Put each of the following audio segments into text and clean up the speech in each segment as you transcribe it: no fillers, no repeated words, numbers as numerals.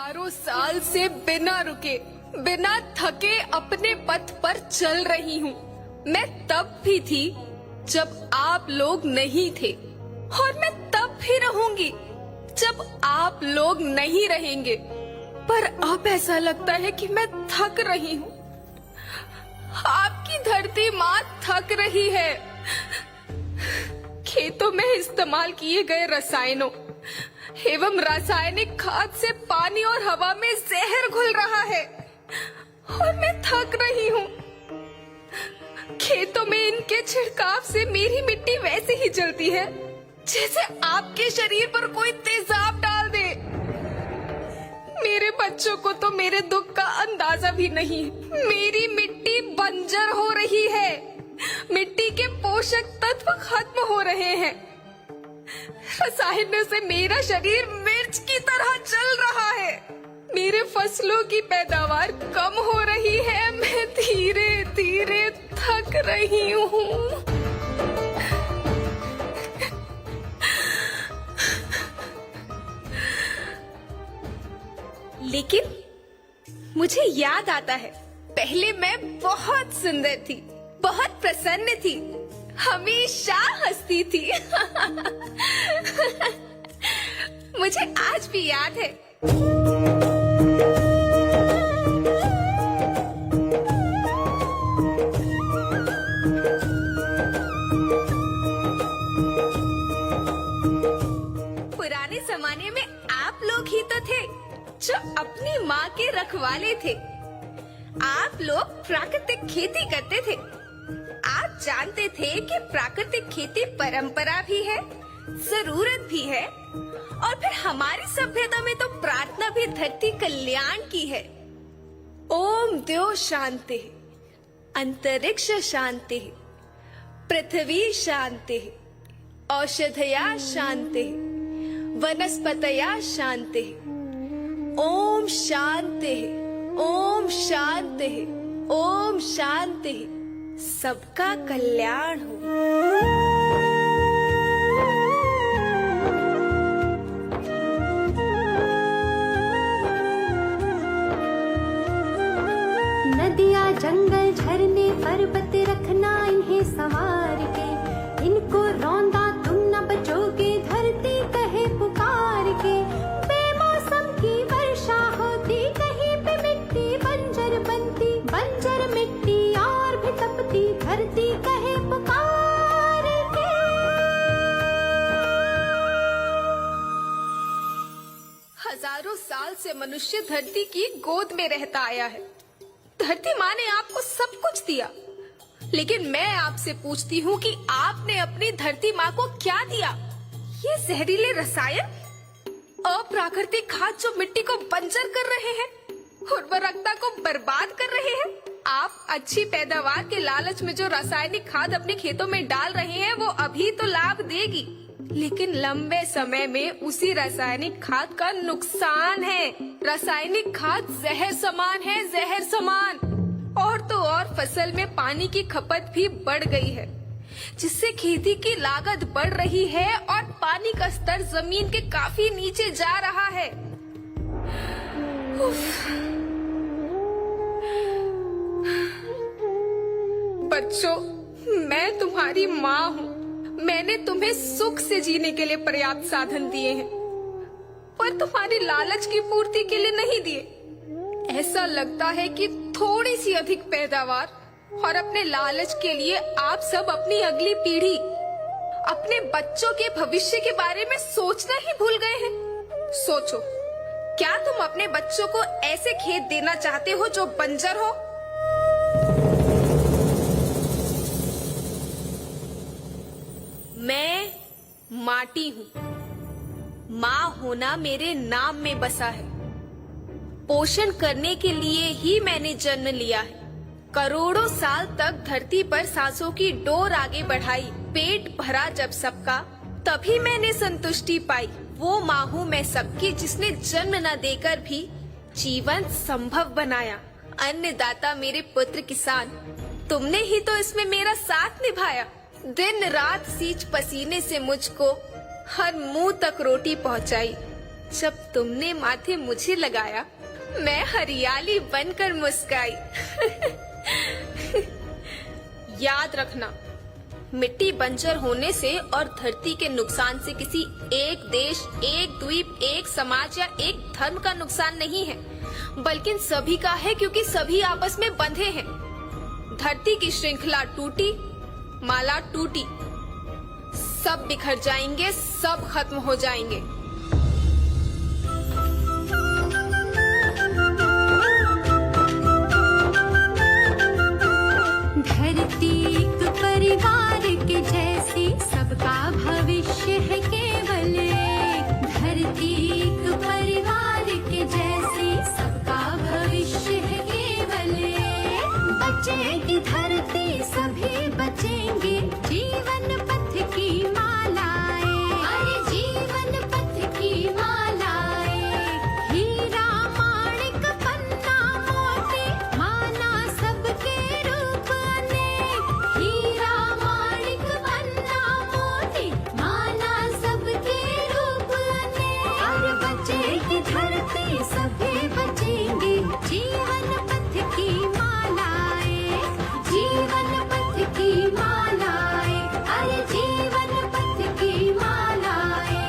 हजारों साल से बिना रुके, बिना थके अपने पथ पर चल रही हूँ। मैं तब भी थी जब आप लोग नहीं थे, और मैं तब भी रहूंगी जब आप लोग नहीं रहेंगे। पर अब ऐसा लगता है कि मैं थक रही हूँ। आपकी धरती माँ थक रही है। खेतों में इस्तेमाल किए गए रसायनों एवं रासायनिक खाद से पानी और हवा में जहर घुल रहा है, और मैं थक रही हूँ। खेतों में इनके छिड़काव से मेरी मिट्टी वैसे ही जलती है जैसे आपके शरीर पर कोई तेजाब डाल दे। मेरे बच्चों को तो मेरे दुख का अंदाजा भी नहीं। मेरी मिट्टी बंजर हो रही है, मिट्टी के पोषक तत्व खत्म हो रहे हैं। रसायनों से मेरा शरीर मिर्च की तरह जल रहा है। मेरे फसलों की पैदावार कम हो रही है। मैं धीरे धीरे थक रही हूँ। लेकिन मुझे याद आता है, पहले मैं बहुत सुंदर थी, बहुत प्रसन्न थी, हमेशा हंसती थी। मुझे आज भी याद है। पुराने जमाने में आप लोग ही तो थे जो अपनी माँ के रखवाले थे। आप लोग प्राकृतिक खेती करते थे। आप जानते थे कि प्राकृतिक खेती परंपरा भी है, जरूरत भी है, और फिर हमारी सभ्यता में तो प्रार्थना भी धरती कल्याण की है। ओम द्यो शांति, अंतरिक्ष शांति, पृथ्वी शांति, औषधया शांति, वनस्पतया शांति। ओम शांति, ओम शांति, ओम शांति। सबका कल्याण हो। नदियाँ, जंगल, झरने, पर्वत रखना इन्हें संवार के। इनको रौंदा तुम न बचोगे, धरती कहे पुकार के। बेमौसम की वर्षा होती, कहीं पे मिट्टी बंजर बनती। बंजर मिट्टी और भी तपती, धरती कहे पुकार के। हजारों साल से मनुष्य धरती की गोद में रहता आया है। धरती माँ ने आपको सब कुछ दिया, लेकिन मैं आपसे पूछती हूँ कि आपने अपनी धरती माँ को क्या दिया? ये जहरीले रसायन, अप्राकृतिक खाद जो मिट्टी को बंजर कर रहे हैं, उर्वरकता को बर्बाद कर रहे हैं। आप अच्छी पैदावार के लालच में जो रासायनिक खाद अपने खेतों में डाल रहे हैं, वो अभी तो लाभ देगी, लेकिन लंबे समय में उसी रासायनिक खाद का नुकसान है। रासायनिक खाद जहर समान है, जहर समान। और तो और फसल में पानी की खपत भी बढ़ गई है, जिससे खेती की लागत बढ़ रही है और पानी का स्तर जमीन के काफी नीचे जा रहा है। बच्चों, मैं तुम्हारी माँ हूँ। मैंने तुम्हें सुख से जीने के लिए पर्याप्त साधन दिए हैं, पर तुम्हारी लालच की पूर्ति के लिए नहीं दिए। ऐसा लगता है कि थोड़ी सी अधिक पैदावार और अपने लालच के लिए आप सब अपनी अगली पीढ़ी, अपने बच्चों के भविष्य के बारे में सोचना ही भूल गए हैं। सोचो, क्या तुम अपने बच्चों को ऐसे खेत देना चाहते हो जो बंजर हो? मैं माटी हूँ। माँ होना मेरे नाम में बसा है। पोषण करने के लिए ही मैंने जन्म लिया है। करोड़ों साल तक धरती पर सांसों की डोर आगे बढ़ाई। पेट भरा जब सबका, तभी मैंने संतुष्टि पाई। वो माँ हूँ मैं सबकी, जिसने जन्म न देकर भी जीवन संभव बनाया। अन्नदाता मेरे पुत्र किसान, तुमने ही तो इसमें मेरा साथ निभाया। दिन रात सींच पसीने से मुझको हर मुंह तक रोटी पहुंचाई। जब तुमने माथे मुझे लगाया, मैं हरियाली बनकर मुस्काई। याद रखना, मिट्टी बंजर होने से और धरती के नुकसान से किसी एक देश, एक द्वीप, एक समाज या एक धर्म का नुकसान नहीं है, बल्कि सभी का है, क्योंकि सभी आपस में बंधे हैं। धरती की श्रृंखला टूटी, माला टूटी, सब बिखर जाएंगे, सब खत्म हो जाएंगे। धरती एक परिवार के जैसी, सबका भविष्य है केवल एक। धरती एक परिवार के जैसी, सबका भविष्य है केवल एक। बचेगी धरती, सभी बचेंगे, जीवन पथ की मालाएं, अरे जीवन पथ की मालाएं। हीरा माणिक पन्ना मोती, माना सबके रूप अनेक। हीरा माणिक पन्ना मोती, माना सबके रूप अनेक। और बचेगी धरती, सभी बचेंगे, जीवन पथ की मालाएं, जीवन पथ की मालाएं, अरे जीवन पथ की मालाएं।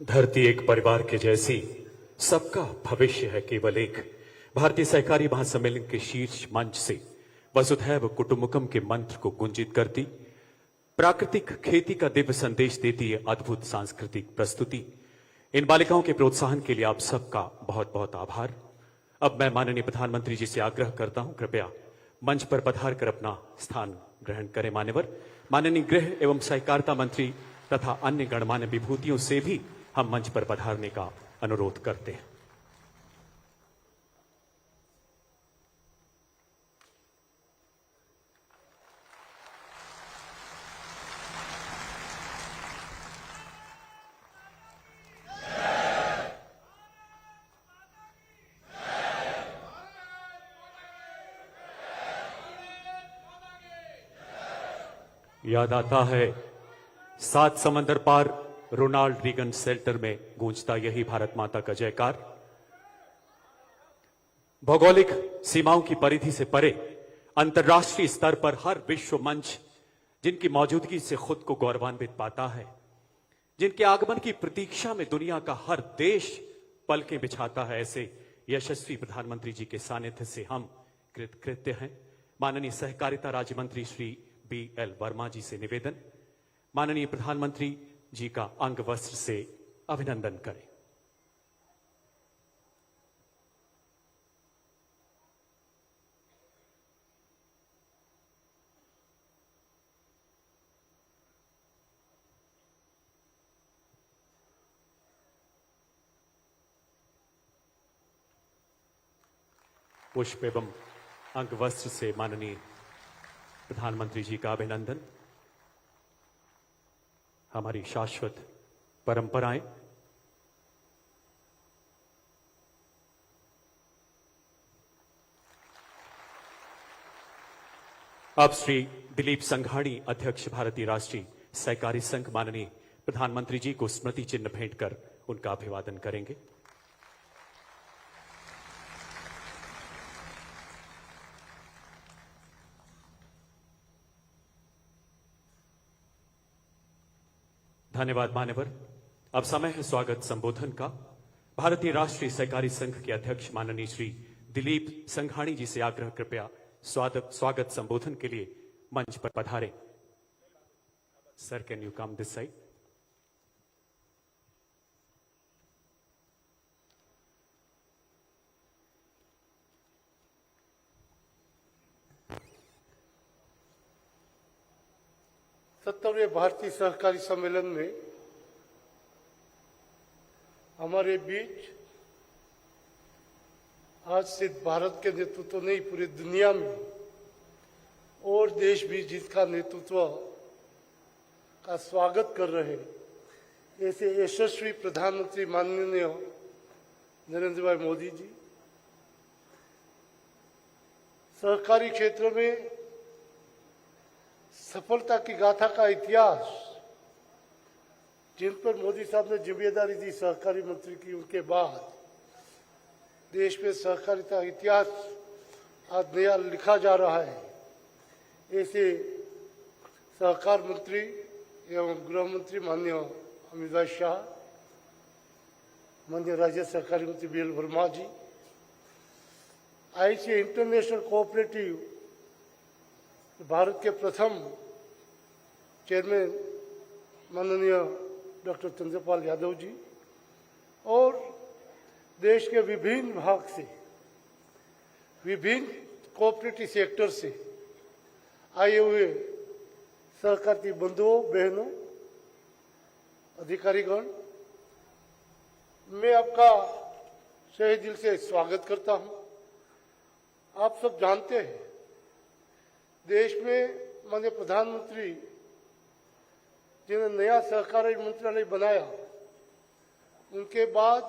धरती एक परिवार के जैसी, सबका भविष्य है केवल एक। भारतीय सहकारी महासम्मेलन के शीर्ष मंच से वसुधैव कुटुंबकम के मंत्र को गुंजित करती, प्राकृतिक खेती का दिव्य संदेश देती है अद्भुत सांस्कृतिक प्रस्तुति। इन बालिकाओं के प्रोत्साहन के लिए आप सबका बहुत बहुत आभार। अब मैं माननीय प्रधानमंत्री जी से आग्रह करता हूं, कृपया मंच पर पधार कर अपना स्थान ग्रहण करें। मान्यवर, माननीय गृह एवं सहकारिता मंत्री तथा अन्य गणमान्य विभूतियों से भी हम मंच पर पधारने का अनुरोध करते हैं। याद आता है, 7 समंदर पार रोनाल्ड रीगन सेल्टर में गूंजता यही भारत माता का जयकार। भौगोलिक सीमाओं की परिधि से परे अंतर्राष्ट्रीय स्तर पर हर विश्व मंच जिनकी मौजूदगी से खुद को गौरवान्वित पाता है, जिनके आगमन की प्रतीक्षा में दुनिया का हर देश पलकें बिछाता है, ऐसे यशस्वी प्रधानमंत्री जी के सानिध्य से हम कृतकृत्य हैं। माननीय सहकारिता राज्य मंत्री श्री BL वर्मा जी से निवेदन, माननीय प्रधानमंत्री जी का अंग वस्त्र से अभिनंदन करें। पुष्प एवं अंग वस्त्र से माननीय प्रधानमंत्री जी का अभिनंदन। हमारी शाश्वत परंपराएं, अब श्री दिलीप संघाणी, अध्यक्ष भारतीय राष्ट्रीय सहकारी संघ, माननीय प्रधानमंत्री जी को स्मृति चिन्ह भेंट कर उनका अभिवादन करेंगे। धन्यवाद मान्यवर। अब समय है स्वागत संबोधन का। भारतीय राष्ट्रीय सहकारी संघ के अध्यक्ष माननीय श्री दिलीप संघाणी जी से आग्रह, कृपया स्वागत संबोधन के लिए मंच पर पधारें। Sir, can you come this side? सत्तरवें भारतीय सहकारी सम्मेलन में हमारे बीच आज से भारत के नेतृत्व नहीं, पूरी दुनिया में और देश भी जिसका नेतृत्व का स्वागत कर रहे हैं, ऐसे यशस्वी प्रधानमंत्री माननीय नरेंद्र भाई मोदी जी सहकारी क्षेत्र में सफलता की गाथा का इतिहास जिन पर मोदी साहब ने जिम्मेदारी दी सहकारी मंत्री की, उनके बाद देश में सहकारिता इतिहास आज नया लिखा जा रहा है। ऐसे सहकार मंत्री एवं गृह मंत्री माननीय अमित भाई शाह, माननीय राज्य सहकारी मंत्री बीएल वर्मा जी, आईसीए इंटरनेशनल कोऑपरेटिव भारत के प्रथम चेयरमैन माननीय डॉक्टर चंद्रपाल यादव जी और देश के विभिन्न भाग से, विभिन्न कोऑपरेटिव सेक्टर से आए हुए सहकारी बंधुओं, बहनों, अधिकारीगण, मैं आपका सही दिल से स्वागत करता हूं। आप सब जानते हैं देश में माननीय प्रधानमंत्री जिन्होंने नया सहकारी मंत्रालय बनाया, उनके बाद